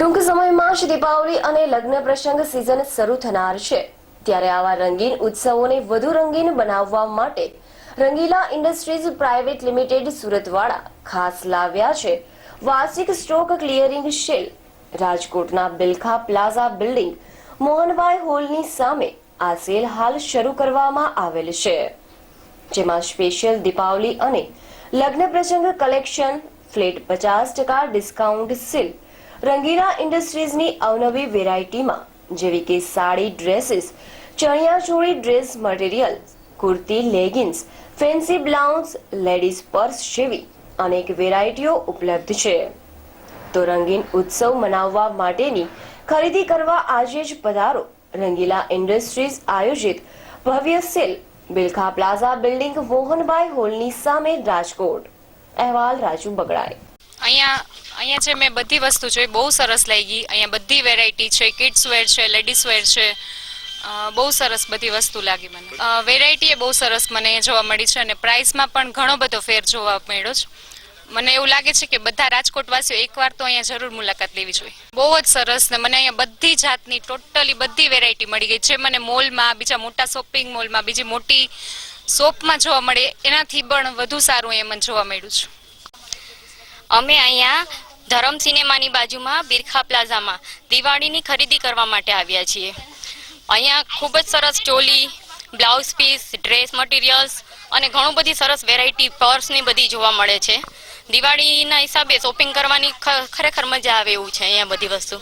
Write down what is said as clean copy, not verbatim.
ટૂંક સમયમાં જ દીપાવલી અને લગ્ન પ્રસંગ સિઝન શરૂ થનાર છે, ત્યારે આવા રંગીન ઉત્સવોને વધુ રંગીન બનાવવા માટે રંગીલા ઇન્ડસ્ટ્રીઝ પ્રાઇવેટ લિમિટેડ સુરતવાળા ખાસ લાવ્યા છે વાર્ષિક સ્ટોક ક્લિયરિંગ સેલ। રાજકોટના બિલખા પ્લાઝા બિલ્ડિંગ મોહનભાઈ હોલની સામે આ સેલ હાલ શરૂ કરવામાં આવેલ છે, જેમાં સ્પેશિયલ દીપાવલી અને લગ્ન પ્રસંગ collection, flat 50% discount sale, Rangila ઇન્ડસ્ટ્રીઝની અવનવી વેરાયટીમાં જેવી કે સાડી, ડ્રેસીસ, ચણિયાચોળી, dress material, kurti, leggings, fancy blouse, ladies purse જેવી અનેક વેરાયટીઓ ઉપલબ્ધ છે। તો રંગીન ઉત્સવ મનાવવા માટેની ખરીદી કરવા આજે જ પધારો રંગીલા ઇન્ડસ્ટ્રીઝ આયોજિત ભવ્ય sale, Bilkha plaza building Mohanbhai હોલની સામે, રાજકોટ। અહેવાલ રાજુ બગડાય। અહીંયા છે મેં બધી વસ્તુ જોઈ, બહુ સરસ લાગી। અહીંયા બધી વેરાયટી છે, કિડ્સ વેર છે, લેડીઝ વેર છે, બહુ સરસ બધી વસ્તુ લાગી મને। વેરાયટી એ બહુ સરસ મને જોવા મળી છે અને પ્રાઇસમાં પણ ઘણો બધો ફેર જોવા મળ્યો છે। મને એવું લાગે છે કે બધા રાજકોટવાસીઓ એકવાર તો અહીંયા જરૂર મુલાકાત લેવી જોઈએ। બહુ જ સરસ ને મને અહીંયા બધી જાતની ટોટલી બધી વેરાયટી મળી ગઈ છે। મને મોલમાં, બીજા મોટા શોપિંગ મોલમાં, બીજી મોટી શોપમાં જોવા મળે એનાથી પણ વધુ સારું અહીંયા મને જોવા મળ્યું છે। અમે અહીંયા ધરમ સિનેમાની બાજુમાં બિરખા પ્લાઝામાં દિવાળીની ખરીદી કરવા માટે આવ્યા છીએ। અહીંયા ખૂબ જ સરસ choli, blouse piece, dress materials અને ઘણું બધી સરસ વેરાયટી પર્સની બધી જોવા મળે છે। દિવાળીના હિસાબે શોપિંગ કરવાની ખરેખર મજા આવે એવું છે અહીંયા બધી વસ્તુ।